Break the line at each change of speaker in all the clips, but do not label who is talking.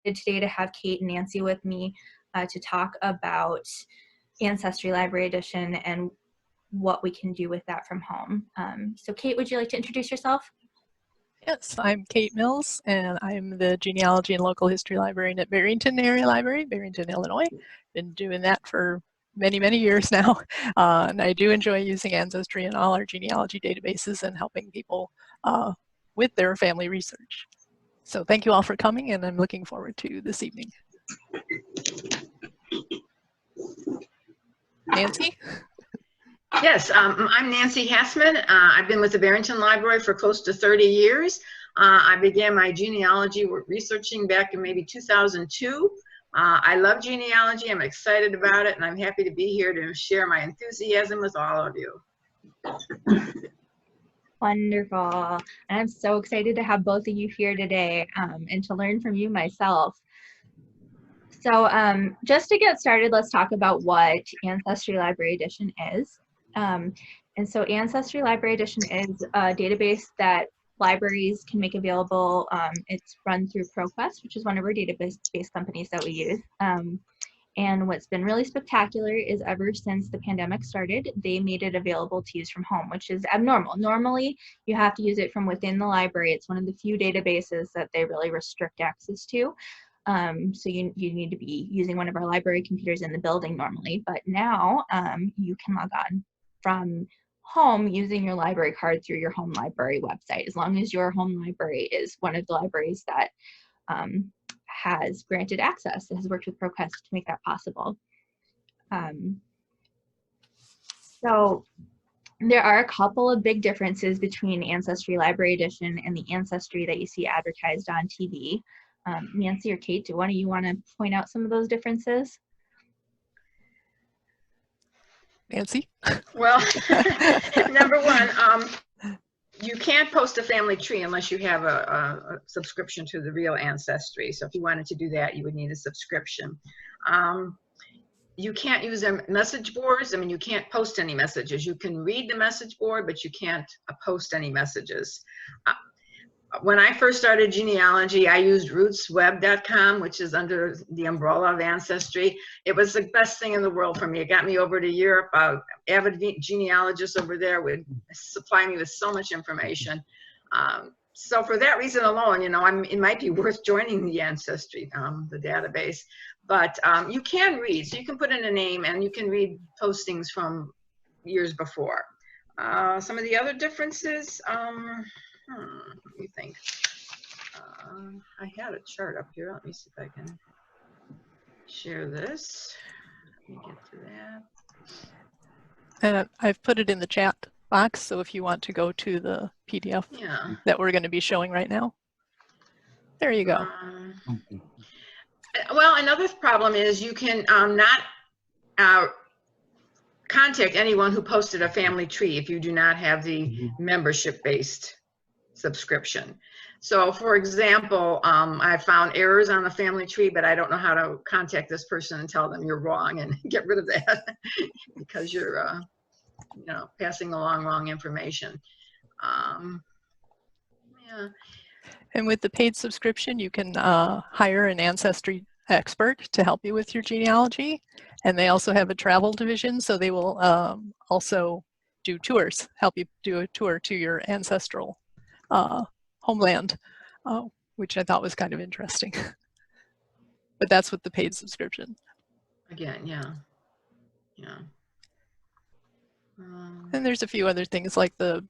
today to have Kate and Nancy with me to talk about Ancestry Library Edition and what we can do with that from home. So Kate, would you like to introduce yourself?
Yes, I'm Kate Mills, and I'm the Genealogy and Local History Librarian at Barrington Area Library, Barrington, Illinois. Been doing that for many, many years now. And I do enjoy using Ancestry in all our genealogy databases and helping people with their family research. So thank you all for coming, and I'm looking forward to this evening. Nancy?
Yes, I'm Nancy Hassman. I've been with the Barrington Library for close to 30 years. I began my genealogy researching back in maybe 2002. I love genealogy. I'm excited about it, and I'm happy to be here to share my enthusiasm with all of you.
Wonderful. And I'm so excited to have both of you here today and to learn from you myself. So just to get started, let's talk about what Ancestry Library Edition is. And so Ancestry Library Edition is a database that libraries can make available. It's run through ProQuest, which is one of our database-based companies that we use. And what's been really spectacular is ever since the pandemic started, they made it available to use from home, which is abnormal. Normally, you have to use it from within the library. It's one of the few databases that they really restrict access to. So you need to be using one of our library computers in the building normally, but now you can log on from home using your library card through your home library website, as long as your home library is one of the libraries that has granted access, has worked with ProQuest to make that possible. So there are a couple of big differences between Ancestry Library Edition and the Ancestry that you see advertised on TV. Nancy or Kate, do one of you want to point out some of those differences?
Nancy?
Well, number one, you can't post a family tree unless you have a subscription to the real Ancestry. So if you wanted to do that, you would need a subscription. You can't use their message boards. I mean, you can't post any messages. You can read the message board, but you can't post any messages. When I first started genealogy, I used rootsweb.com, which is under the umbrella of Ancestry. It was the best thing in the world for me. It got me over to Europe. Avid genealogists over there would supply me with so much information. So for that reason alone, you know, it might be worth joining the Ancestry, the database. But you can read, so you can put in a name and you can read postings from years before. Some of the other differences, let me think. I had a chart up here. Let me see if I can share this. Let me get to that.
And I've put it in the chat box, so if you want to go to the PDF that we're going to be showing right now. There you go.
Well, another problem is you can not contact anyone who posted a family tree if you do not have the membership-based subscription. So for example, I found errors on the family tree, but I don't know how to contact this person and tell them you're wrong and get rid of that because you're you know, passing along wrong information. Yeah.
And with the paid subscription, you can hire an Ancestry expert to help you with your genealogy. And they also have a travel division, so they will also do tours, help you do a tour to your ancestral homeland, which I thought was kind of interesting. But that's with the paid subscription.
Again, yeah.
And there's a few other things like the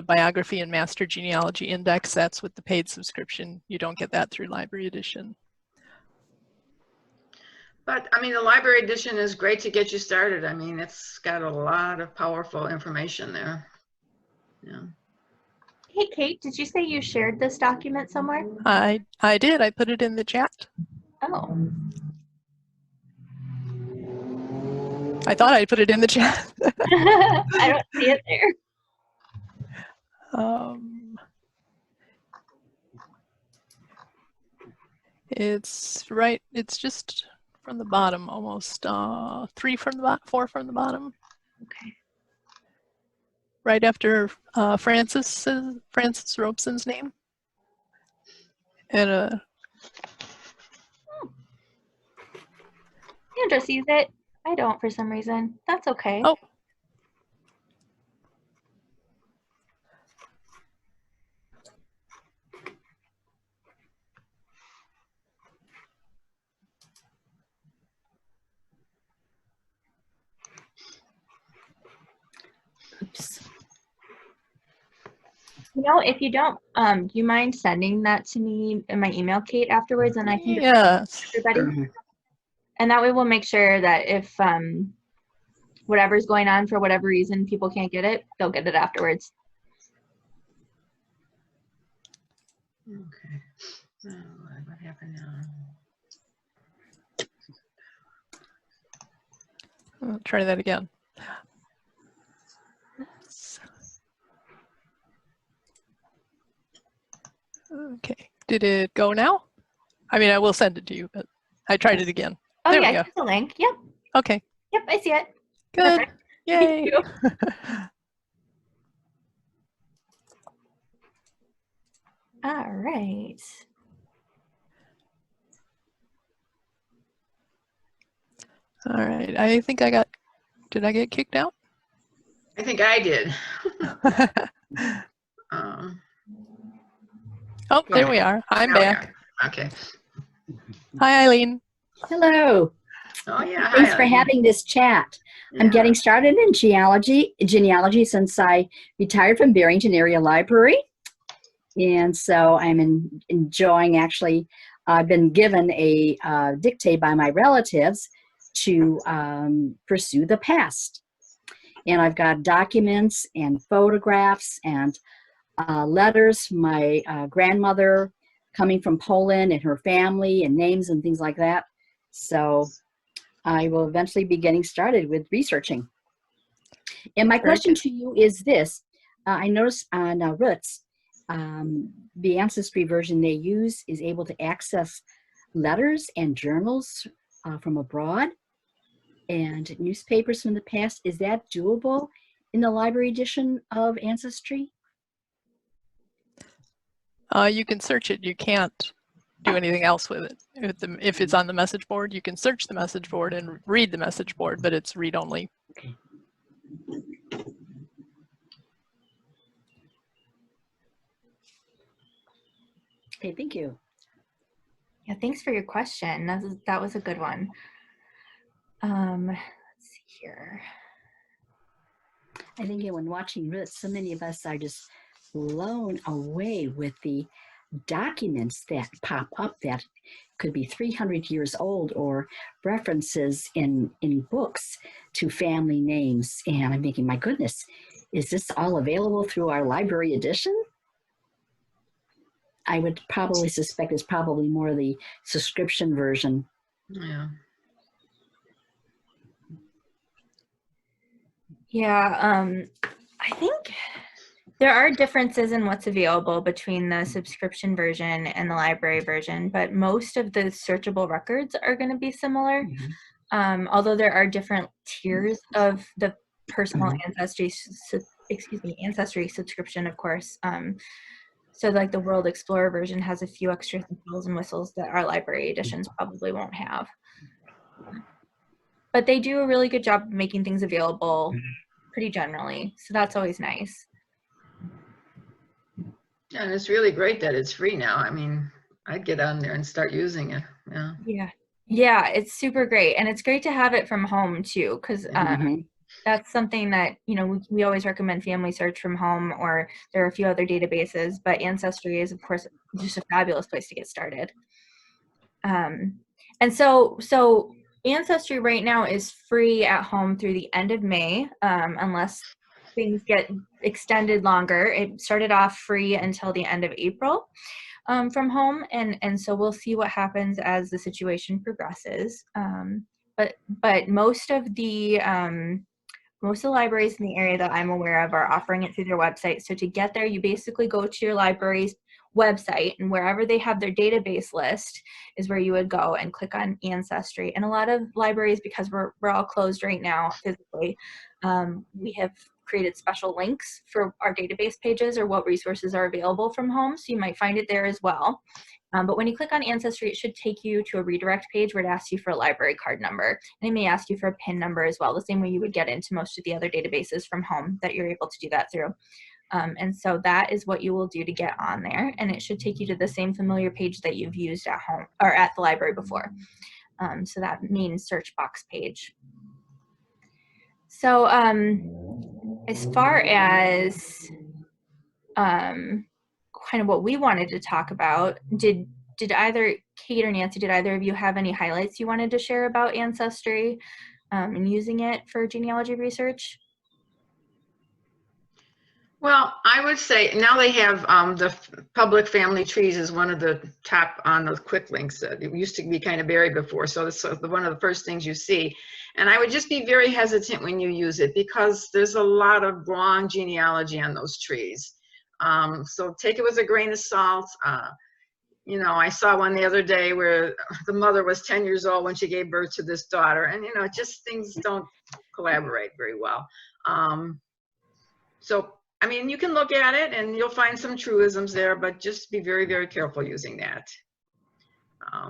biography and master genealogy index. That's with the paid subscription. You don't get that through Library Edition.
But I mean, the Library Edition is great to get you started. I mean, it's got a lot of powerful information there. Yeah.
Hey, Kate, did you say you shared this document somewhere?
I did. I put it in the chat.
Oh.
I thought I put it in the chat.
I don't see it there.
It's right. It's just from the bottom, almost 3 from the bottom, 4 from the bottom.
Okay.
Right after Francis Robeson's name. And
Sandra sees it. I don't for some reason. That's okay.
Oh.
Oops.
You know, if you don't, do you mind sending that to me in my email, Kate, afterwards, and I can just
Yes.
everybody. And that way we'll make sure that if whatever's going on for whatever reason people can't get it, they'll get it afterwards.
Okay. Oh, what happened now?
I'll try that again. Okay, did it go now? I mean, I will send it to you, but I tried it again.
Oh
There
yeah,
we go.
here's the link. Yep.
Okay,
Yep, I see it.
good.
Perfect.
Yay.
Thank you. All right.
All right, I think did I get kicked out?
I think I did. Um,
Oh,
Go
there
ahead.
we are. I'm
There we
back.
are. Okay.
Hi, Eileen.
Hello.
Oh yeah.
Thanks
hi,
for
Eileen.
having this chat. I'm
Yeah.
getting started in genealogy since I retired from Barrington Area Library. And so I'm enjoying, actually, I've been given a dictate by my relatives to pursue the past. And I've got documents and photographs and letters from my grandmother coming from Poland and her family and names and things like that. So I will eventually be getting started with researching. And my question to you is this. I noticed on Roots, the Ancestry version they use is able to access letters and journals from abroad and newspapers from the past. Is that doable in the library edition of Ancestry?
You can search it. You can't do anything else with it. If it's on the message board, you can search the message board and read the message board, but it's read only.
Okay. Okay, thank you.
Yeah, thanks for your question. That was a good one. Let's see here.
I think when watching Roots, so many of us are just blown away with the documents that pop up that could be 300 years old or references in books to family names. And I'm thinking, my goodness, is this all available through our library edition? I would probably suspect it's probably more the subscription version.
Yeah.
Yeah, I think there are differences in what's available between the subscription version and the library version, but most of the searchable records are going to be similar.
Mm-hmm.
Although there are different tiers of the personal
Mm-hmm.
ancestry subscription, of course. So like the World Explorer version has a few extra bells and whistles that our library editions probably won't have. But they do a really good job of making things available pretty generally. So that's always nice.
Yeah, and it's really great that it's free now. I mean, I'd get on there and start using it. Yeah.
Yeah. Yeah, it's super great. And it's great to have it from home too, because
Mm-hmm.
that's something that, you know, we always recommend Family Search from home, or there are a few other databases, but Ancestry is, of course, just a fabulous place to get started. And so Ancestry right now is free at home through the end of May, unless things get extended longer. It started off free until the end of April from home, and so we'll see what happens as the situation progresses. But most of the libraries in the area that I'm aware of are offering it through their website. So to get there, you basically go to your library's website, and wherever they have their database list is where you would go and click on Ancestry. And a lot of libraries, because we're all closed right now physically, we have created special links for our database pages or what resources are available from home. So you might find it there as well. But when you click on Ancestry, it should take you to a redirect page where it asks you for a library card number. And it may ask you for a PIN number as well, the same way you would get into most of the other databases from home that you're able to do that through. And so that is what you will do to get on there. And it should take you to the same familiar page that you've used at home or at the library before. So that main search box page. So as far as kind of what we wanted to talk about, did either Kate or Nancy, did either of you have any highlights you wanted to share about Ancestry and using it for genealogy research?
Well, I would say now they have the public family trees is one of the top on those quick links. It used to be kind of buried before, so it's one of the first things you see. And I would just be very hesitant when you use it because there's a lot of wrong genealogy on those trees. So take it with a grain of salt. You know, I saw one the other day where the mother was 10 years old when she gave birth to this daughter, and you know, just things don't collaborate very well. So I mean, you can look at it and you'll find some truisms there, but just be very, very careful using that.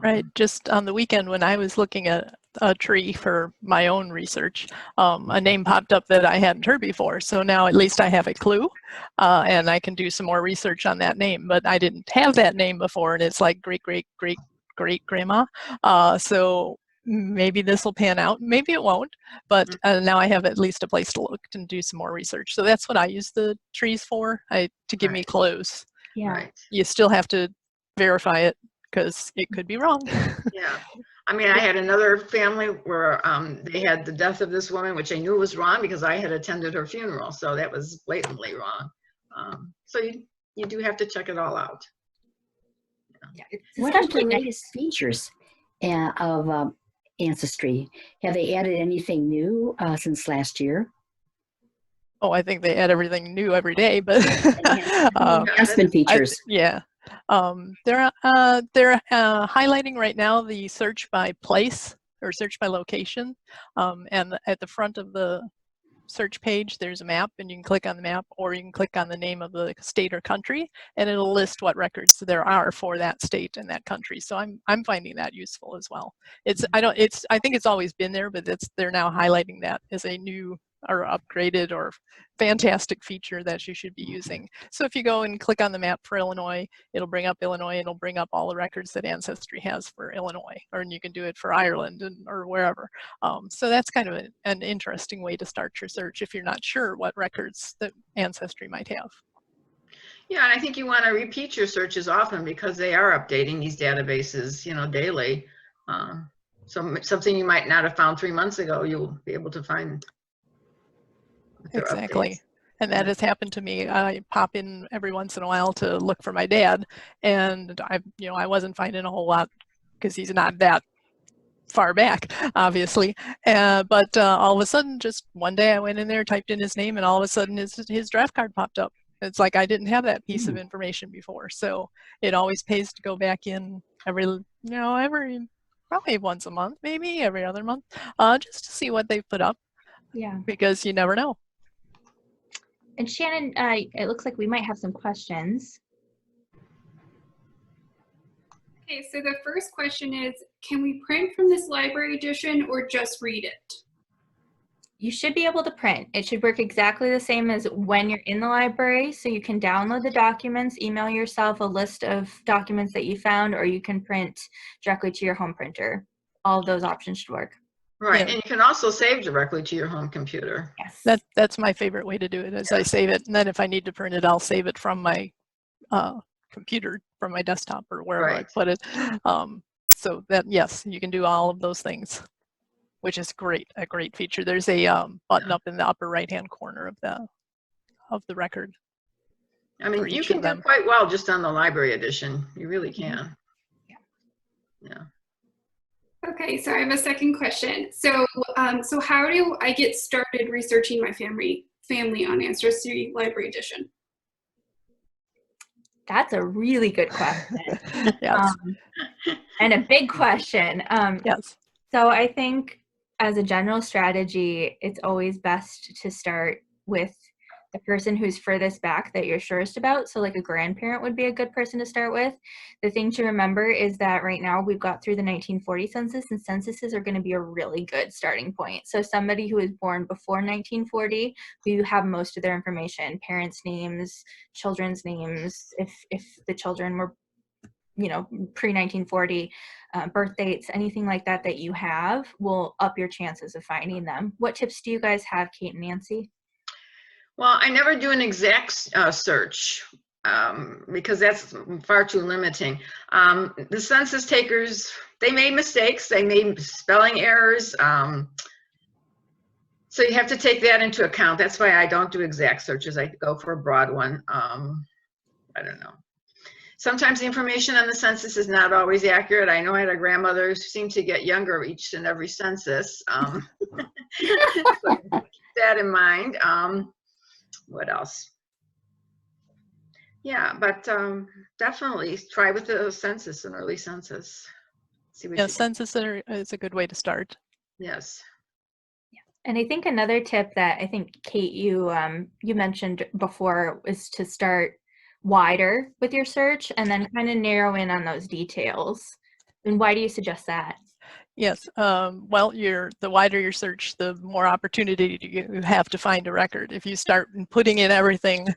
Right. Just on the weekend when I was looking at a tree for my own research, a name popped up that I hadn't heard before. So now at least I have a clue and I can do some more research on that name. But I didn't have that name before, and it's like great-great-great-great-grandma. So maybe this will pan out, maybe it won't, but now I have at least a place to look and do some more research. So that's what I use the trees for, to give me clues.
Yeah.
Right.
You still have to verify it because it could be wrong.
Yeah. I mean, I had another family where they had the death of this woman, which I knew was wrong because I had attended her funeral. So that was blatantly wrong. So you do have to check it all out.
Yeah.
What are the latest features of Ancestry? Have they added anything new since last year?
Oh, I think they add everything new every day, but
Enhancement features.
They're highlighting right now the search by place or search by location, and at the front of the search page there's a map, and you can click on the map, or you can click on the name of the state or country, and it'll list what records there are for that state and that country. So I'm finding that useful as well. I think it's always been there, but they're now highlighting that as a new or upgraded or fantastic feature that you should be using. So if you go and click on the map for Illinois, it'll bring up Illinois, it'll bring up all the records that Ancestry has for Illinois, and you can do it for Ireland or wherever. So that's kind of an interesting way to start your search if you're not sure what records that Ancestry might have.
Yeah, and I think you want to repeat your searches often because they are updating these databases, you know, daily. So something you might not have found 3 months ago, you'll be able to find.
Exactly.
Updates.
And that has happened to me. I pop in every once in a while to look for my dad, and I wasn't finding a whole lot because he's not that far back, obviously. But all of a sudden, just one day I went in there, typed in his name, and all of a sudden his draft card popped up. It's like I didn't have that piece of information before. So it always pays to go back in every probably once a month, maybe every other month, just to see what they've put up.
Yeah.
Because you never know.
And Shannon, it looks like we might have some questions.
Okay, so the first question is, can we print from this library edition or just read it?
You should be able to print. It should work exactly the same as when you're in the library. So you can download the documents, email yourself a list of documents that you found, or you can print directly to your home printer. All of those options should work.
Right,
Yeah.
and you can also save directly to your home computer.
Yes.
That's my favorite way to do it, is I save it, and then if I need to print it, I'll save it from my computer, from my desktop, or wherever I put it. So that, yes, you can do all of those things, which is a great feature. There's a button up in the upper right-hand corner of the record.
I mean, you can do quite well just on the library edition. You really can. Yeah.
Okay, so I have a second question. So, so how do I get started researching my family on Ancestry Library Edition?
That's a really good question.
Yes.
And a big question.
Yes.
So I think as a general strategy, it's always best to start with the person who's furthest back that you're surest about. So like a grandparent would be a good person to start with. The thing to remember is that right now we've got through the 1940 census, and censuses are going to be a really good starting point. So somebody who was born before 1940, who have most of their information, parents' names, children's names, if the children were, you know, pre-1940, birth dates, anything like that that you have will up your chances of finding them. What tips do you guys have, Kate and Nancy?
Well, I never do an exact search because that's far too limiting. The census takers, they made mistakes, they made spelling errors. So you have to take that into account. That's why I don't do exact searches. I go for a broad one. I don't know. Sometimes the information on the census is not always accurate. I know I had a grandmother who seemed to get younger each and every census. So keep that in mind. What else? Yeah, but definitely try with the census, an early census. See what
Yeah,
you
census is a good way to start.
Yes.
And I think another tip that I think, Kate, you mentioned before is to start wider with your search and then kind of narrow in on those details. And why do you suggest that?
Yes, well, the wider your search, the more opportunity you have to find a record. If you start putting in everything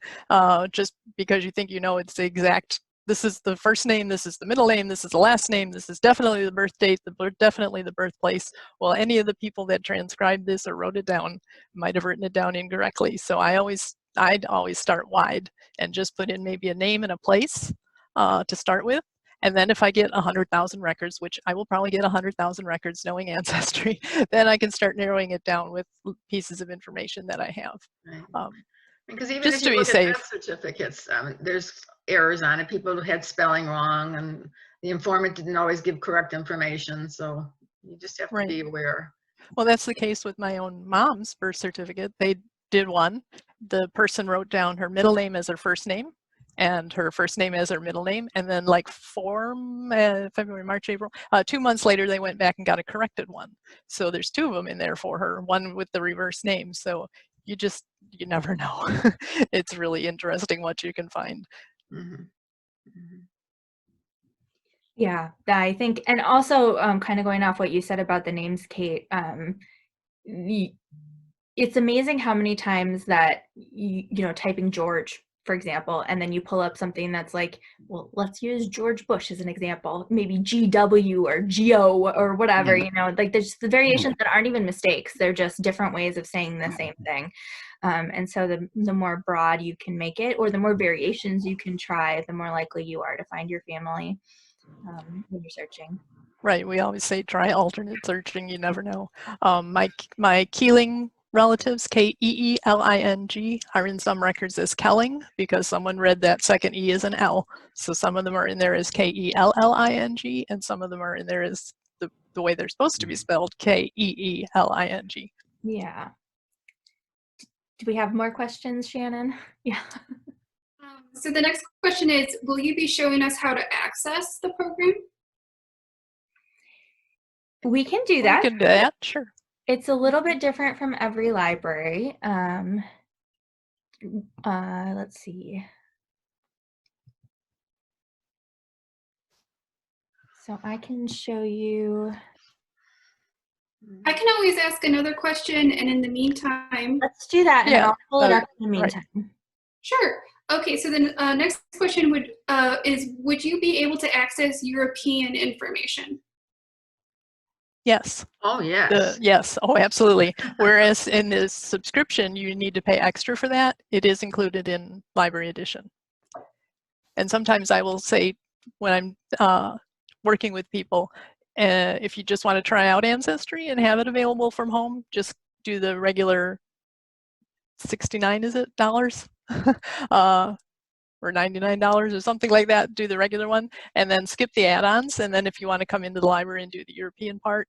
just because you think you know it's the exact, this is the first name, this is the middle name, this is the last name, this is definitely the birth date, definitely the birthplace. Well, any of the people that transcribed this or wrote it down might have written it down incorrectly. So I'd always start wide and just put in maybe a name and a place to start with. And then if I get 100,000 records, which I will probably get 100,000 records knowing Ancestry, then I can start narrowing it down with pieces of information that I have.
Right. Because even
just
if you
to be
look
safe.
at death certificates, there's errors on it. People had spelling wrong, and the informant didn't always give correct information. So you just have to be aware.
Well, that's the case with my own mom's birth certificate. They did one. The person wrote down her middle name as her first name and her first name as her middle name. And then like February, March, April, 2 months later, they went back and got a corrected one. So there's 2 of them in there for her, one with the reverse name. So you never know. It's really interesting what you can find.
Mm-hmm. Mm-hmm.
Yeah, I think, and also kind of going off what you said about the names, Kate, it's amazing how many times that, you know, typing George, for example, and then you pull up something that's like, well, let's use George Bush as an example, maybe GW or GO or whatever, you know, like there's the variations that aren't even mistakes. They're just different ways of saying the same thing. And so the more broad you can make it, or the more variations you can try, the more likely you are to find your family when you're searching.
Right, we always say try alternate searching, you never know. My Keeling relatives, Keeling, are in some records as Kelling because someone read that second E as an L. So some of them are in there as Kelling, and some of them are in there as the way they're supposed to be spelled, Keeling.
Yeah. Do we have more questions, Shannon? Yeah.
So the next question is, will you be showing us how to access the program?
We can do that.
We can do that, sure.
It's a little bit different from every library. Let's see. So I can show you.
I can always ask another question, and in the meantime.
Let's do that, and
Yeah,
I'll pull it up in the meantime.
Right. Sure. Okay, so the next question is, would you be able to access European information?
Yes.
Oh, yes.
Yes. Oh, absolutely. Whereas in this subscription, you need to pay extra for that. It is included in Library Edition. And sometimes I will say when I'm working with people, if you just want to try out Ancestry and have it available from home, just do the regular $69, is it, dollars? Or $99 or something like that, do the regular one, and then skip the add-ons. And then if you want to come into the library and do the European part,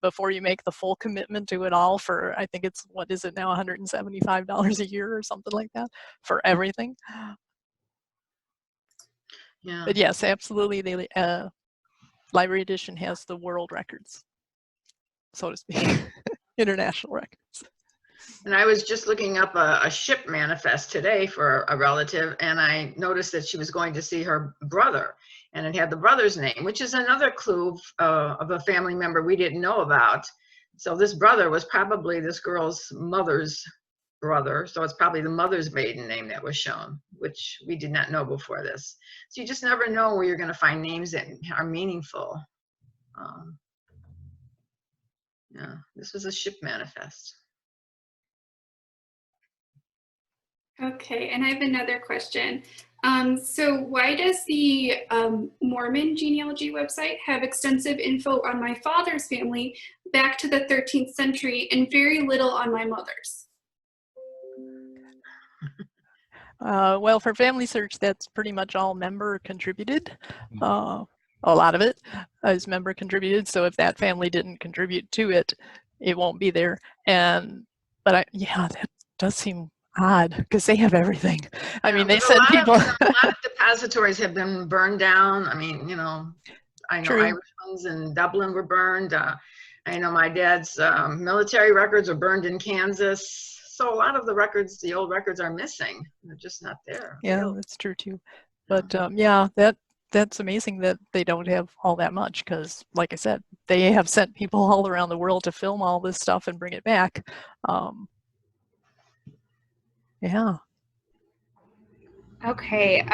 before you make the full commitment to it all for, I think it's, what is it now, $175 a year or something like that for everything.
Yeah.
But yes, absolutely, the Library Edition has the world records, so to speak, international records.
And I was just looking up a ship manifest today for a relative, and I noticed that she was going to see her brother, and it had the brother's name, which is another clue of a family member we didn't know about. So this brother was probably this girl's mother's brother, so it's probably the mother's maiden name that was shown, which we did not know before this. So you just never know where you're going to find names that are meaningful. Yeah, this was a ship manifest.
Okay, and I have another question. So why does the Mormon genealogy website have extensive info on my father's family back to the 13th century and very little on my mother's?
Well, for Family Search, that's pretty much all member contributed. A lot of it is member contributed, so if that family didn't contribute to it, it won't be there. But yeah, that does seem odd because they have everything. I mean, they send people.
A lot of depositories have been burned down. I mean, you know, I know
True.
Irish ones in Dublin were burned. I know my dad's military records were burned in Kansas. So a lot of the records, the old records, are missing. They're just not there.
Yeah,
Really.
that's true too. But yeah, that's amazing that they don't have all that much because, like I said, they have sent people all around the world to film all this stuff and bring it back. Yeah.
Okay,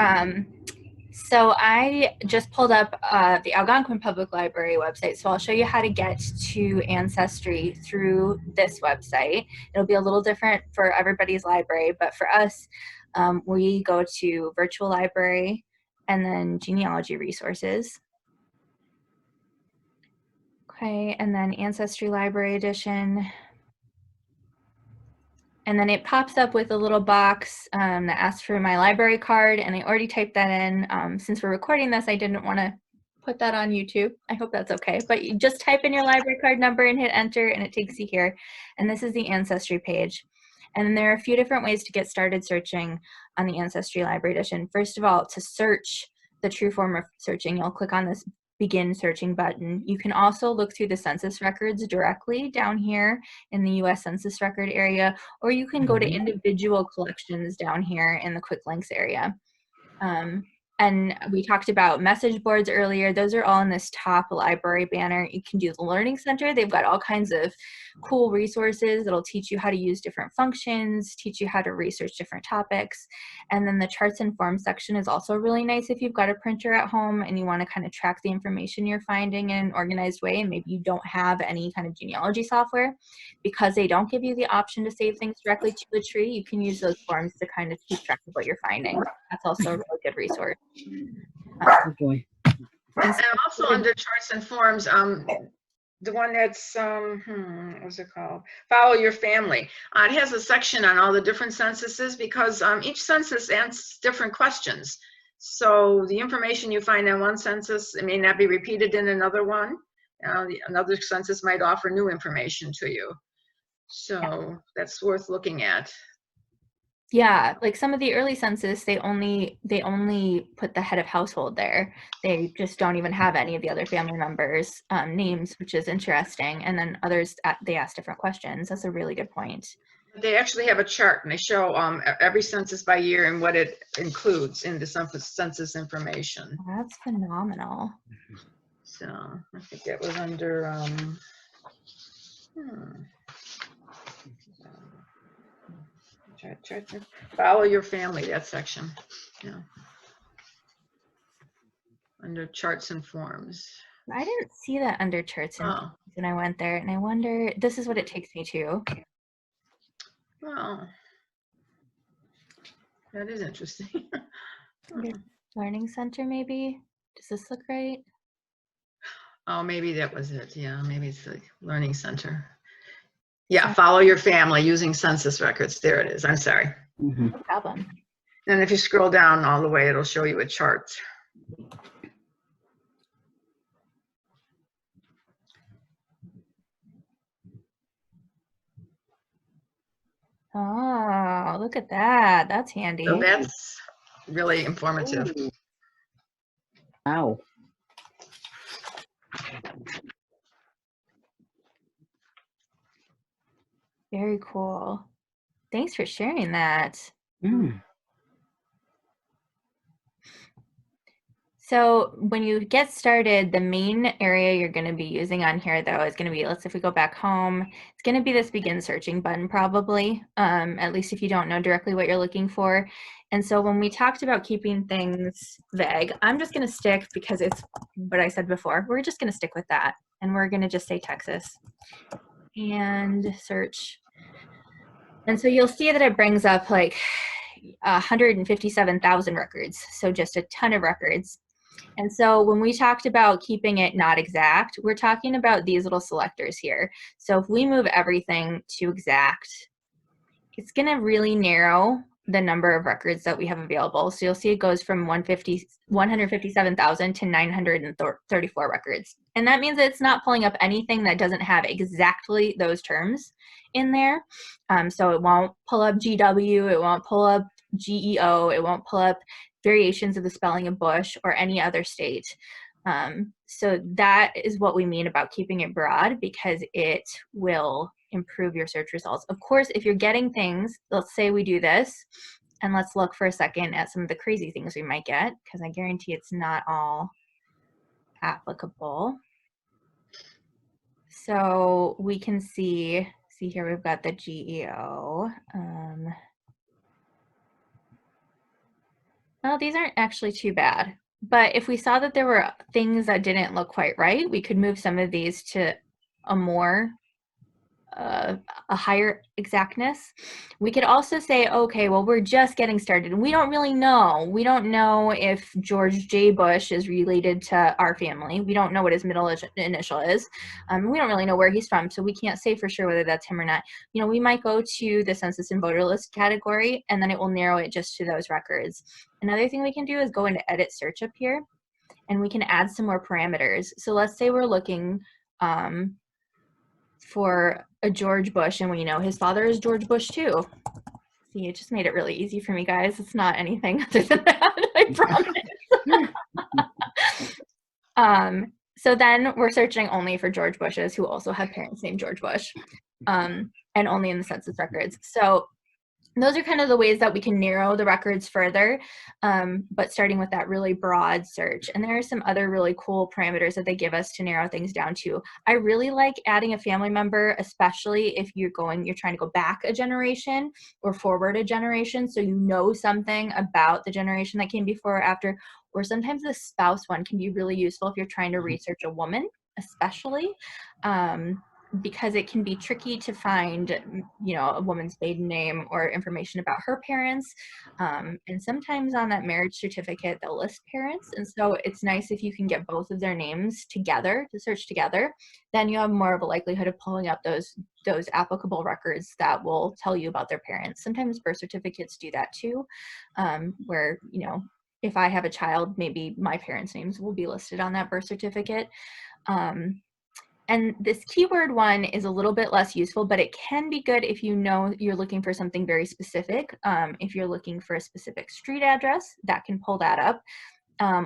so I just pulled up the Algonquin Public Library website, so I'll show you how to get to Ancestry through this website. It'll be a little different for everybody's library, but for us, we go to Virtual Library and then Genealogy Resources. Okay, and then Ancestry Library Edition. And then it pops up with a little box that asks for my library card, and I already typed that in. Since we're recording this, I didn't want to put that on YouTube. I hope that's okay. But you just type in your library card number and hit enter, and it takes you here. And this is the Ancestry page. And then there are a few different ways to get started searching on the Ancestry Library Edition. First of all, to search the true form of searching, you'll click on this begin searching button. You can also look through the census records directly down here in the US Census record area, or you can go to individual collections down here in the quick links area. And we talked about message boards earlier. Those are all in this top library banner. You can do the Learning Center. They've got all kinds of cool resources that'll teach you how to use different functions, teach you how to research different topics. And then the charts and forms section is also really nice if you've got a printer at home and you want to kind of track the information you're finding in an organized way, and maybe you don't have any kind of genealogy software. Because they don't give you the option to save things directly to a tree, you can use those forms to kind of keep track of what you're finding. That's also a really good resource.
Oh boy.
And also under charts and forms, the one that's, what's it called? Follow Your Family. It has a section on all the different censuses because each census answers different questions. So the information you find on one census, it may not be repeated in another one. Another census might offer new information to you. So that's worth looking at.
Yeah, like some of the early census, they only put the head of household there. They just don't even have any of the other family members' names, which is interesting. And then others, they ask different questions. That's a really good point.
They actually have a chart, and they show every census by year and what it includes in the census information.
That's phenomenal.
So I think that was under Follow Your Family, that section. Yeah. Under charts and forms.
I didn't see that under charts and forms when I went there, and I wonder, this is what it takes me to.
Well, that is interesting.
Learning Center, maybe? Does this look right?
Oh, maybe that was it. Yeah, maybe it's the Learning Center. Yeah, Follow Your Family using census records. There it is. I'm sorry.
No problem.
And if you scroll down all the way, it'll show you a chart.
Oh, look at that. That's handy.
So that's really informative.
Ooh. Wow.
Very cool. Thanks for sharing that.
Mm.
So when you get started, the main area you're going to be using on here, though, is going to be, let's say if we go back home, it's going to be this begin searching button probably, at least if you don't know directly what you're looking for. And so when we talked about keeping things vague, I'm just going to stick, because it's what I said before, we're just going to stick with that. And we're going to just say Texas and search. And so you'll see that it brings up like 157,000 records. So just a ton of records. And so when we talked about keeping it not exact, we're talking about these little selectors here. So if we move everything to exact, it's going to really narrow the number of records that we have available. So you'll see it goes from 157,000 to 934 records. And that means that it's not pulling up anything that doesn't have exactly those terms in there. So it won't pull up GW, it won't pull up GEO, it won't pull up variations of the spelling of Bush or any other state. So that is what we mean about keeping it broad, because it will improve your search results. Of course, if you're getting things, let's say we do this, and let's look for a second at some of the crazy things we might get, because I guarantee it's not all applicable. So we can see here we've got the GEO. Well, these aren't actually too bad. But if we saw that there were things that didn't look quite right, we could move some of these to a more, a higher exactness. We could also say, okay, well, we're just getting started. And we don't really know. We don't know if George J. Bush is related to our family. We don't know what his middle initial is. We don't really know where he's from, so we can't say for sure whether that's him or not. You know, we might go to the census and voter list category, and then it will narrow it just to those records. Another thing we can do is go into edit search up here, and we can add some more parameters. So let's say we're looking for a George Bush, and we know his father is George Bush too. See, it just made it really easy for me, guys. It's not anything other than that, I promise. So then we're searching only for George Bushes who also have parents named George Bush, and only in the census records. So those are kind of the ways that we can narrow the records further, but starting with that really broad search. And there are some other really cool parameters that they give us to narrow things down to. I really like adding a family member, especially if you're trying to go back a generation or forward a generation, so you know something about the generation that came before or after. Or sometimes the spouse one can be really useful if you're trying to research a woman, especially. Because it can be tricky to find, you know, a woman's maiden name or information about her parents. And sometimes on that marriage certificate, they'll list parents. And so it's nice if you can get both of their names together to search together. Then you have more of a likelihood of pulling up those applicable records that will tell you about their parents. Sometimes birth certificates do that too, where, you know, if I have a child, maybe my parents' names will be listed on that birth certificate. And this keyword one is a little bit less useful, but it can be good if you know you're looking for something very specific. If you're looking for a specific street address, that can pull that up,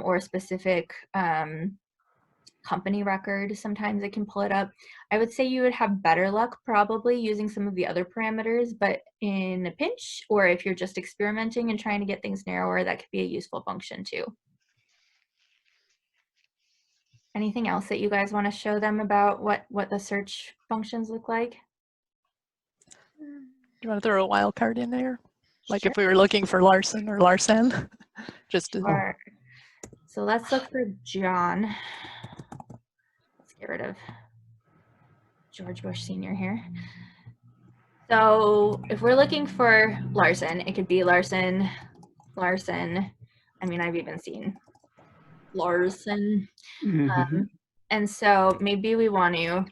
or a specific company record, sometimes it can pull it up. I would say you would have better luck probably using some of the other parameters, but in a pinch, or if you're just experimenting and trying to get things narrower, that could be a useful function too. Anything else that you guys want to show them about what the search functions look like?
Do you want to throw a wild card in there? Like
Sure.
if we were looking for Larson or Larsen? Just to...
Or, so let's look for John. Let's get rid of George Bush Sr. here. So if we're looking for Larson, it could be Larson. I mean, I've even seen Larson. And so maybe we want to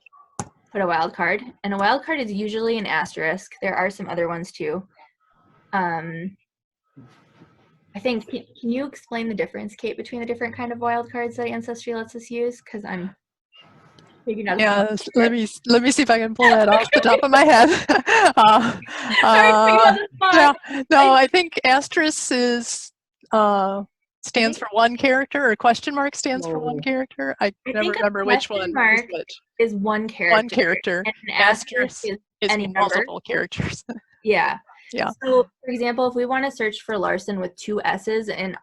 put a wild card, and a wild card is usually an asterisk. There are some other ones too. I think, can you explain the difference, Kate, between the different kind of wild cards that Ancestry lets us use? Because I'm maybe not.
Yeah, let me see if I can pull that off the top of my head.
Sorry to put you on the spot.
No, I think asterisk is stands for one character, or question mark stands for one
Oh.
character. I never
think a
remember which
question
one
mark
is which.
is one character.
One character.
And an
Asterisk
is
is
any number.
multiple characters.
Yeah.
Yeah.
So, for example, if we want to search for Larson with 2 S's and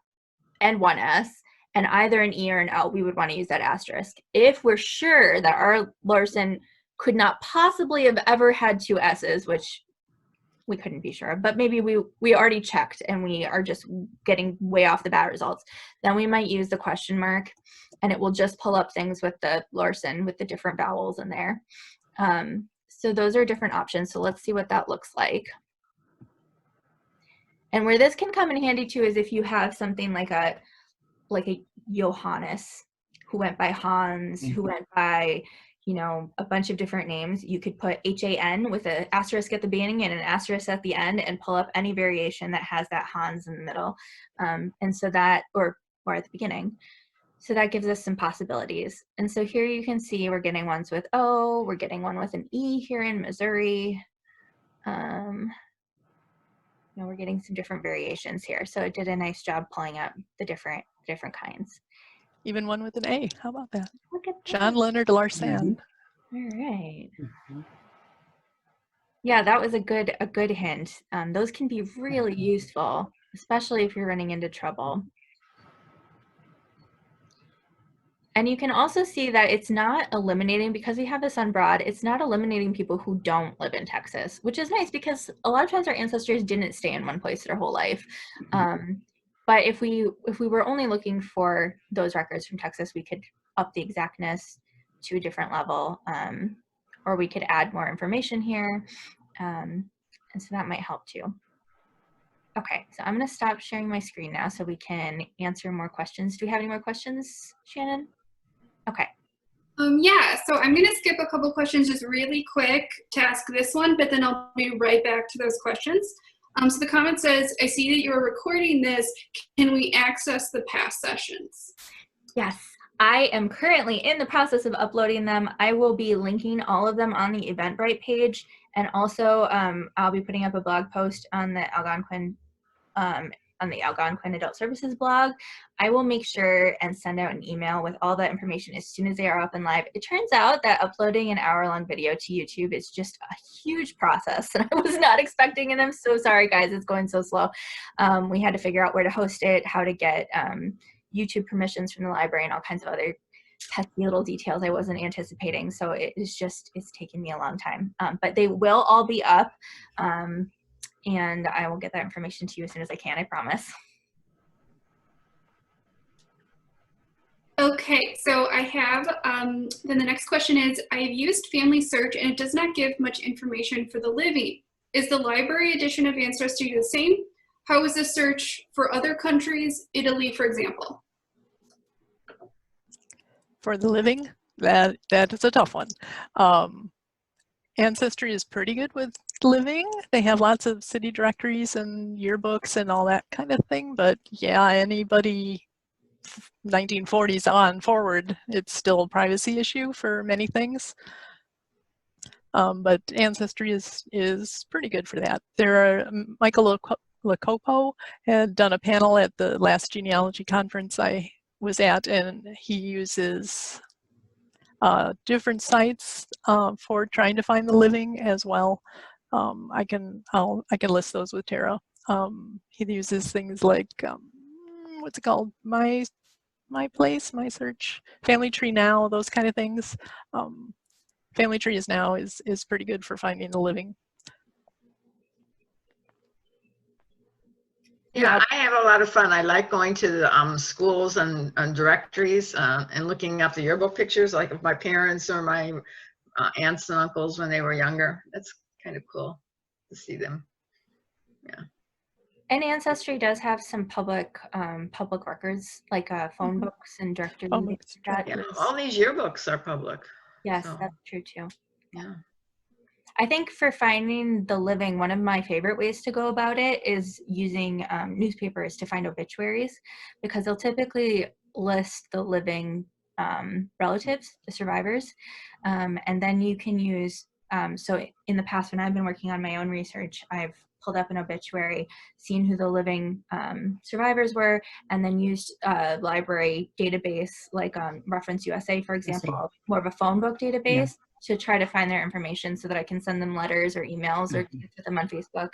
1 S, and either an E or an L, we would want to use that asterisk. If we're sure that our Larson could not possibly have ever had 2 S's, which we couldn't be sure of, but maybe we already checked and we are just getting way off the bat results, then we might use the question mark, and it will just pull up things with the Larson with the different vowels in there. So those are different options. So let's see what that looks like. And where this can come in handy too is if you have something like a Johannes who went by Hans, who went by, you know, a bunch of different names. You could put HAN with an asterisk at the beginning and an asterisk at the end and pull up any variation that has that Hans in the middle. And so that, or at the beginning. So that gives us some possibilities. And so here you can see we're getting ones with O, we're getting one with an E here in Missouri. You know, we're getting some different variations here. So it did a nice job pulling up the different kinds.
Even one with an A. How about that?
Look at that.
John Leonard Larson.
All right. Yeah, that was a good hint. Those can be really useful, especially if you're running into trouble. And you can also see that it's not eliminating, because we have this on broad, it's not eliminating people who don't live in Texas, which is nice because a lot of times our ancestors didn't stay in one place their whole life. But if we were only looking for those records from Texas, we could up the exactness to a different level, or we could add more information here. And so that might help too. Okay, so I'm going to stop sharing my screen now so we can answer more questions. Do we have any more questions, Shannon? Okay.
Yeah, so I'm going to skip a couple questions just really quick to ask this one, but then I'll be right back to those questions. So the comment says, I see that you're recording this. Can we access the past sessions?
Yes, I am currently in the process of uploading them. I will be linking all of them on the Eventbrite page, and also I'll be putting up a blog post on the Algonquin Adult Services blog. I will make sure and send out an email with all that information as soon as they are up and live. It turns out that uploading an hour-long video to YouTube is just a huge process, and I was not expecting, and I'm so sorry, guys, it's going so slow. We had to figure out where to host it, how to get YouTube permissions from the library, and all kinds of other pesky little details I wasn't anticipating. So it's taking me a long time. But they will all be up. And I will get that information to you as soon as I can, I promise.
Okay, so I have, then the next question is, I've used Family Search and it does not give much information for the living. Is the library edition of Ancestry the same? How is the search for other countries, Italy, for example?
For the living, that is a tough one. Ancestry is pretty good with living. They have lots of city directories and yearbooks and all that kind of thing, but yeah, anybody 1940s on forward, it's still a privacy issue for many things. But Ancestry is pretty good for that. Michael Lacopo had done a panel at the last genealogy conference I was at, and he uses different sites for trying to find the living as well. I can list those with Tara. He uses things like what's it called? My Place, My Search, Family Tree Now, those kind of things. Family Tree is pretty good for finding the living.
Yeah, I have a lot of fun. I like going to the schools and directories and looking up the yearbook pictures, like of my parents or my aunts and uncles when they were younger. That's kind of cool to see them. Yeah.
And Ancestry does have some public records, like phone books and directories.
Phone books,
Yeah, all these yearbooks are public.
Yes,
so.
That's true too.
Yeah.
I think for finding the living, one of my favorite ways to go about it is using newspapers to find obituaries, because they'll typically list the living relatives, the survivors, and then you can use, so in the past when I've been working on my own research, I've pulled up an obituary, seen who the living survivors were, and then used a library database like Reference USA, for example, more of a phone book database to try to find their information so that I can send them letters or emails or connect with them on Facebook.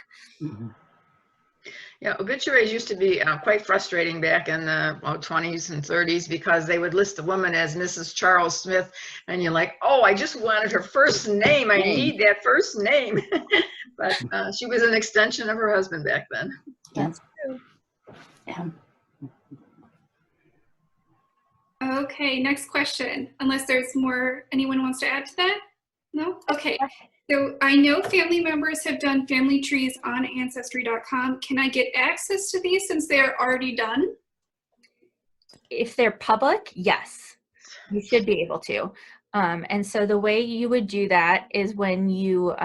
Yeah, obituaries used to be quite frustrating back in the 20s and 30s because they would list the woman as Mrs. Charles Smith, and you're like, oh, I just wanted her first name. I need that first name. But she was an extension of her husband back then.
That's true. Yeah.
Okay, next question. Unless there's more anyone wants to add to that? No? Okay. So I know family members have done family trees on Ancestry.com. Can I get access to these since they're already done?
If they're public, yes, you should be able to. And so the way you would do that is when you,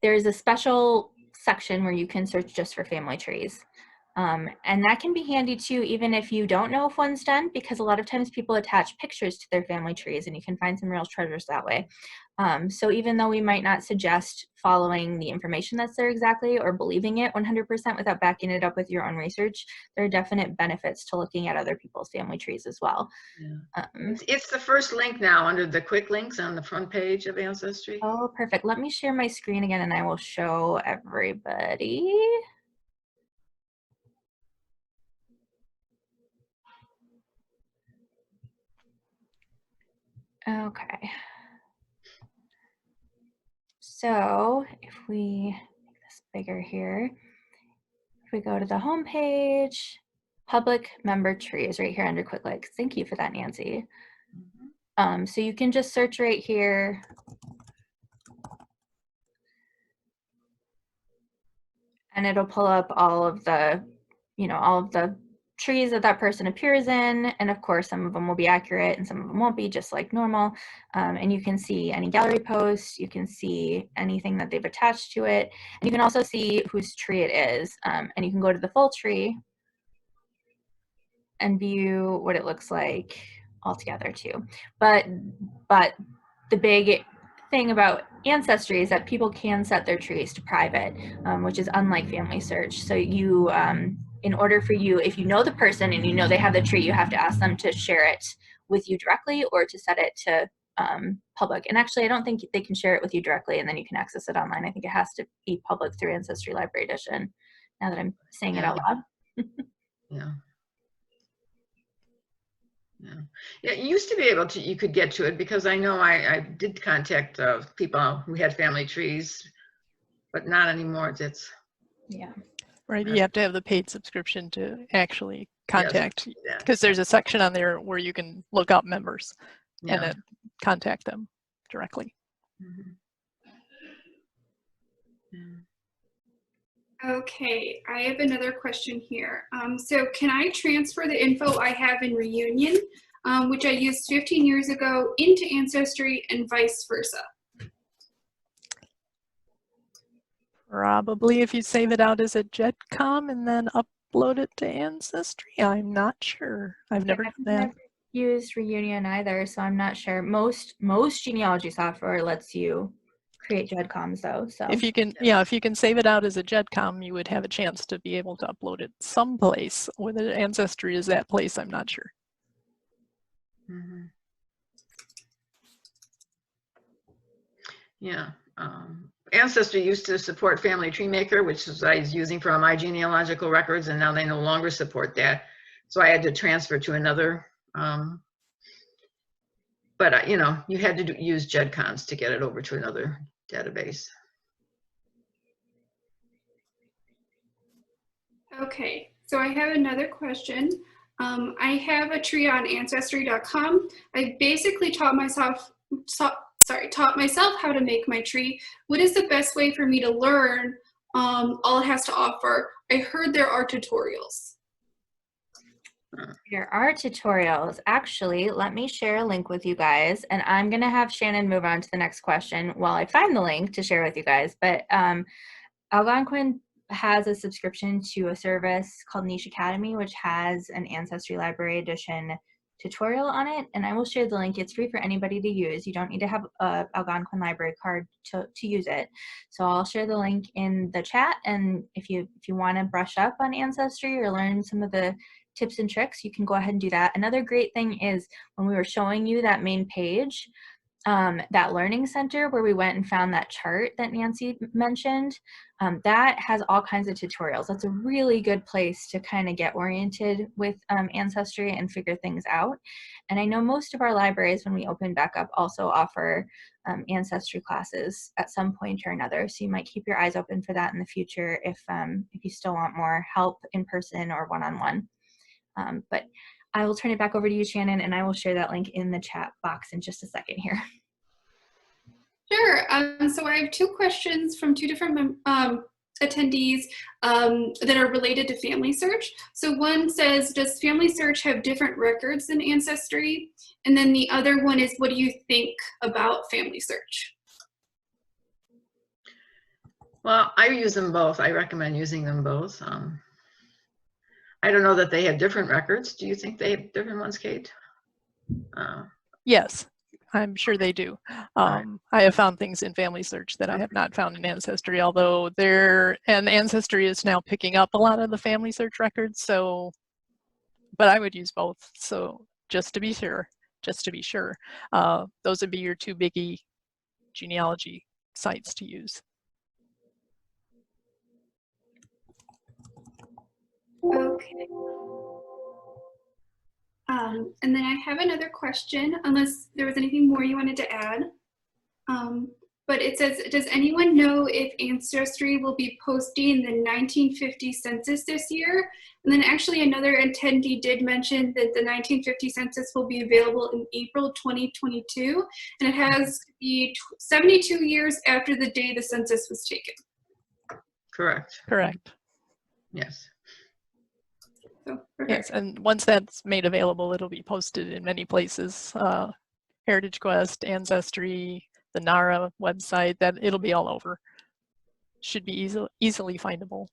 there's a special section where you can search just for family trees. And that can be handy too, even if you don't know if one's done, because a lot of times people attach pictures to their family trees and you can find some real treasures that way. So even though we might not suggest following the information that's there exactly or believing it 100% without backing it up with your own research, there are definite benefits to looking at other people's family trees as well.
Yeah. It's the first link now under the quick links on the front page of Ancestry.
Oh, perfect. Let me share my screen again and I will show everybody. Okay. So if we make this bigger here, if we go to the home page, public member trees right here under quick links. Thank you for that, Nancy. So you can just search right here. And it'll pull up all of the, all of the trees that that person appears in, and of course some of them will be accurate and some of them won't be, just like normal. And you can see any gallery posts, you can see anything that they've attached to it, and you can also see whose tree it is. And you can go to the full tree and view what it looks like altogether too. But the big thing about Ancestry is that people can set their trees to private, which is unlike Family Search. So you in order for you, if you know the person and you know they have the tree, you have to ask them to share it with you directly or to set it to public. And actually, I don't think they can share it with you directly and then you can access it online. I think it has to be public through Ancestry Library Edition, now that I'm saying it out loud.
Yeah, you used to be able to, you could get to it because I know I did contact people who had family trees, but not anymore. That's
right. You have to have the paid subscription to actually contact, because there's a section on there where you can look up members and then contact them directly.
Okay, I have another question here. So can I transfer the info I have in Reunion, which I used 15 years ago, into Ancestry and vice versa?
Probably if you save it out as a GEDCOM and then upload it to Ancestry. I'm not sure. I've never done that.
Never used Reunion either, so I'm not sure. Most genealogy software lets you create GEDCOMs though. So
if you can, if you can save it out as a GEDCOM, you would have a chance to be able to upload it someplace. Whether Ancestry is that place, I'm not sure.
Ancestry used to support Family Tree Maker, which is I was using for my genealogical records, and now they no longer support that. So I had to transfer to another. But you had to use GEDCOMs to get it over to another database.
Okay, so I have another question. I have a tree on Ancestry.com. I basically taught myself how to make my tree. What is the best way for me to learn all it has to offer? I heard there are tutorials.
There are tutorials. Actually, let me share a link with you guys, and I'm going to have Shannon move on to the next question while I find the link to share with you guys. But Algonquin has a subscription to a service called NISH Academy, which has an Ancestry Library Edition tutorial on it, and I will share the link. It's free for anybody to use. You don't need to have a Algonquin library card to use it. So I'll share the link in the chat, and if you want to brush up on Ancestry or learn some of the tips and tricks, you can go ahead and do that. Another great thing is when we were showing you that main page, that learning center where we went and found that chart that Nancy mentioned, that has all kinds of tutorials. That's a really good place to kind of get oriented with Ancestry and figure things out. And I know most of our libraries, when we open back up, also offer Ancestry classes at some point or another. So you might keep your eyes open for that in the future if you still want more help in person or one-on-one. But I will turn it back over to you, Shannon, and I will share that link in the chat box in just a second here.
Sure. So I have two questions from two different attendees that are related to Family Search. So one says, does Family Search have different records than Ancestry? And then the other one is, what do you think about Family Search?
Well, I use them both. I recommend using them both. I don't know that they have different records. Do you think they have different ones, Kate?
Yes, I'm sure they do. I have found things in Family Search that I have not found in Ancestry, although Ancestry is now picking up a lot of the Family Search records. So, but I would use both. So just to be sure, those would be your two biggie genealogy sites to use.
Okay. And then I have another question, unless there was anything more you wanted to add. But it says, does anyone know if Ancestry will be posting the 1950 census this year? And then actually another attendee did mention that the 1950 census will be available in April 2022, and it has to be 72 years after the day the census was taken.
Correct.
Correct.
Yes.
So, perfect.
Yes, and once that's made available, it'll be posted in many places. Heritage Quest, Ancestry, the NARA website, that it'll be all over. Should be easily findable.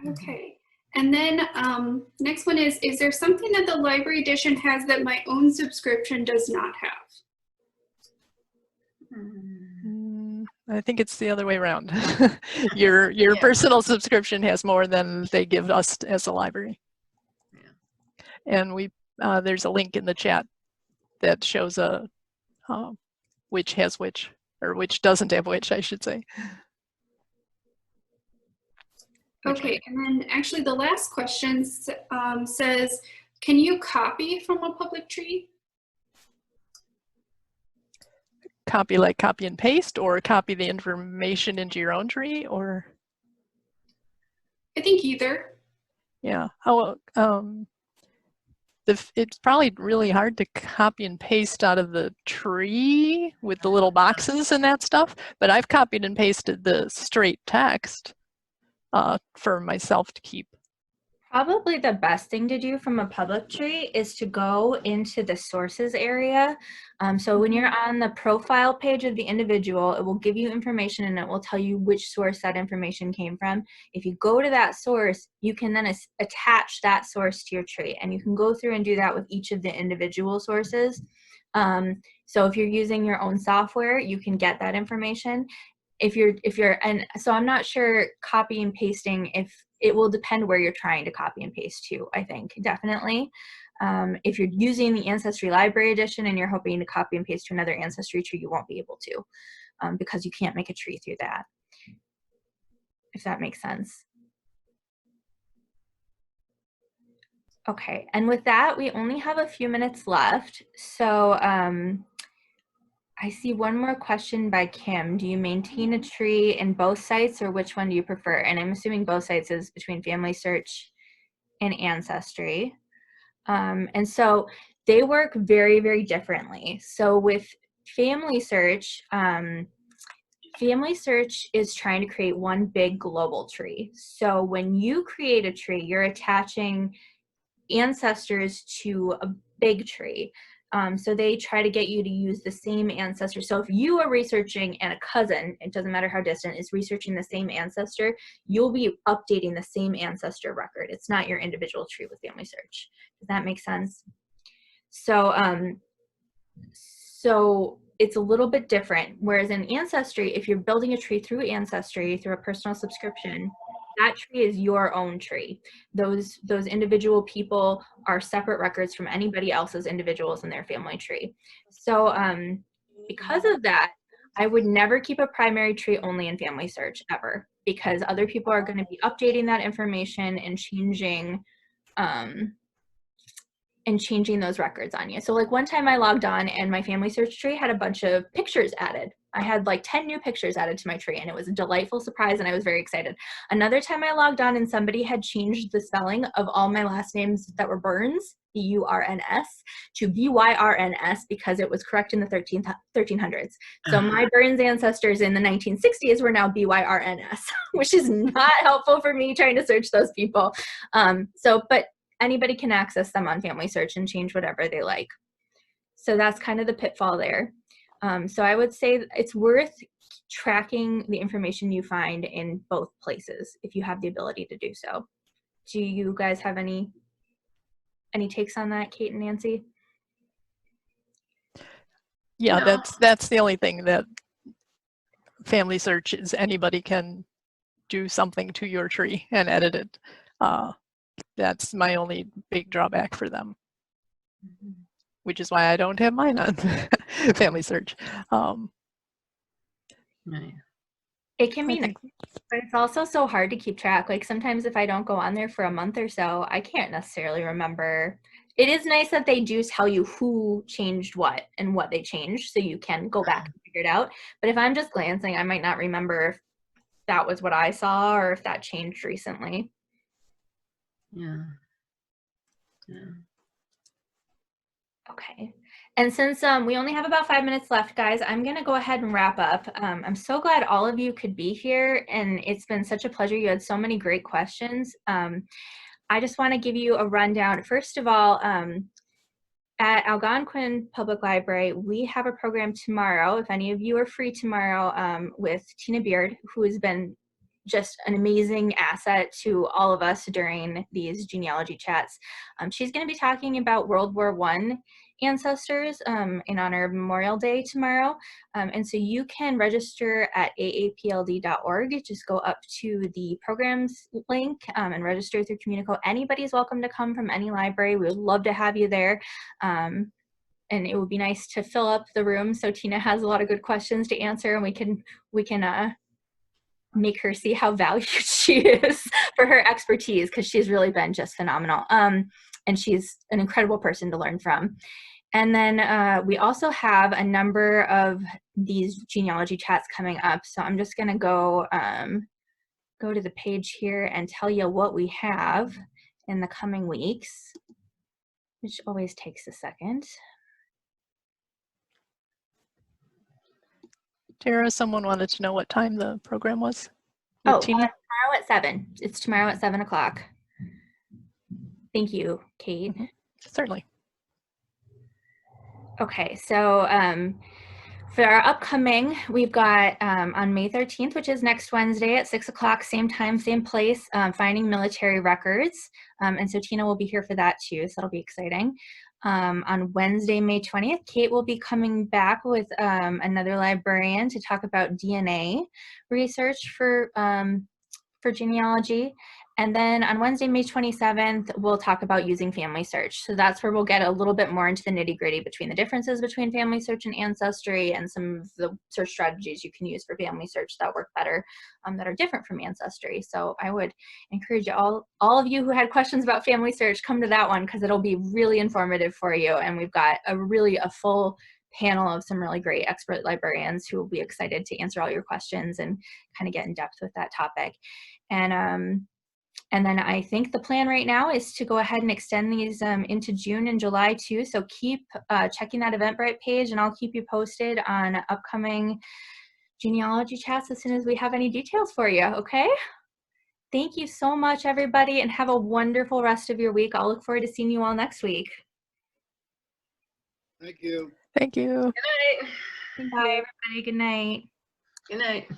Okay. And then next one is there something that the library edition has that my own subscription does not have?
I think it's the other way around. Your personal subscription has more than they give us as a library. Yeah. And there's a link in the chat that shows which has which, or which doesn't have which, I should say.
Okay, and then actually the last question says, can you copy from a public tree?
Copy like copy and paste, or copy the information into your own tree, or?
I think either.
Yeah. It's probably really hard to copy and paste out of the tree with the little boxes and that stuff, but I've copied and pasted the straight text for myself to keep.
Probably the best thing to do from a public tree is to go into the sources area. So when you're on the profile page of the individual, it will give you information and it will tell you which source that information came from. If you go to that source, you can then attach that source to your tree, and you can go through and do that with each of the individual sources. So if you're using your own software, you can get that information. And so I'm not sure copy and pasting, if it will depend where you're trying to copy and paste to, I think, definitely. If you're using the Ancestry Library Edition and you're hoping to copy and paste to another Ancestry tree, you won't be able to, because you can't make a tree through that, if that makes sense. Okay, and with that, we only have a few minutes left. So I see one more question by Kim. Do you maintain a tree in both sites, or which one do you prefer? And I'm assuming both sites is between Family Search and Ancestry. And so they work very, very differently. So with Family Search is trying to create one big global tree. So when you create a tree, you're attaching ancestors to a big tree. So they try to get you to use the same ancestor. So if you are researching and a cousin, it doesn't matter how distant, is researching the same ancestor, you'll be updating the same ancestor record. It's not your individual tree with Family Search. Does that make sense? So, so it's a little bit different. Whereas in Ancestry, if you're building a tree through Ancestry, through a personal subscription, that tree is your own tree. Those individual people are separate records from anybody else's individuals in their family tree. So because of that, I would never keep a primary tree only in Family Search ever, because other people are going to be updating that information and changing those records on you. So like one time I logged on and my Family Search tree had a bunch of pictures added. I had like 10 new pictures added to my tree, and it was a delightful surprise and I was very excited. Another time I logged on and somebody had changed the spelling of all my last names that were Burns, B-U-R-N-S, to B-Y-R-N-S because it was correct in the 1300s. So my Burns ancestors in the 1960s were now B-Y-R-N-S, which is not helpful for me trying to search those people. But anybody can access them on Family Search and change whatever they like. So that's kind of the pitfall there. So I would say it's worth tracking the information you find in both places if you have the ability to do so. Do you guys have any takes on that, Kate and Nancy?
Yeah,
No.
that's the only thing that Family Search is anybody can do something to your tree and edit it. That's my only big drawback for them, which is why I don't have mine on Family Search.
It can be nice, but it's also so hard to keep track. Like sometimes if I don't go on there for a month or so, I can't necessarily remember. It is nice that they do tell you who changed what and what they changed, so you can go back and figure it out. But if I'm just glancing, I might not remember if that was what I saw or if that changed recently.
Yeah.
Okay. And since we only have about 5 minutes left, guys, I'm going to go ahead and wrap up. I'm so glad all of you could be here, and it's been such a pleasure. You had so many great questions. I just want to give you a rundown. First of all, at Algonquin Public Library, we have a program tomorrow, if any of you are free tomorrow, with Tina Beard, who has been just an amazing asset to all of us during these genealogy chats. She's going to be talking about World War I ancestors in honor of Memorial Day tomorrow. And so you can register at aapld.org. Just go up to the programs link and register through Communico. Anybody's welcome to come from any library. We would love to have you there. And it would be nice to fill up the room so Tina has a lot of good questions to answer, and we can make her see how valued she is for her expertise, because she's really been just phenomenal. And she's an incredible person to learn from. And then we also have a number of these genealogy chats coming up. So I'm just gonna go to the page here and tell you what we have in the coming weeks, which always takes a second.
Tara, someone wanted to know what time the program was.
Oh, tomorrow at 7. It's tomorrow at 7 o'clock. Thank you, Kate.
Certainly.
Okay, so for our upcoming, we've got on May 13th, which is next Wednesday at 6 o'clock, same time, same place, finding military records. And so Tina will be here for that too, so that'll be exciting. On Wednesday, May 20th, Kate will be coming back with another librarian to talk about DNA research for genealogy. And then on Wednesday, May 27th, we'll talk about using Family Search. So that's where we'll get a little bit more into the nitty-gritty between the differences between Family Search and Ancestry, and some of the search strategies you can use for Family Search that work better, that are different from Ancestry. So I would encourage you all of you who had questions about Family Search, come to that one, because it'll be really informative for you. And we've got a full panel of some really great expert librarians who will be excited to answer all your questions and kind of get in depth with that topic. And then I think the plan right now is to go ahead and extend these into June and July too. So keep checking that Eventbrite page, and I'll keep you posted on upcoming genealogy chats as soon as we have any details for you, okay? Thank you so much, everybody, and have a wonderful rest of your week. I'll look forward to seeing you all next week.
Thank you.
Thank you.
Good night.
Thank you, everybody. Good night.
Good night.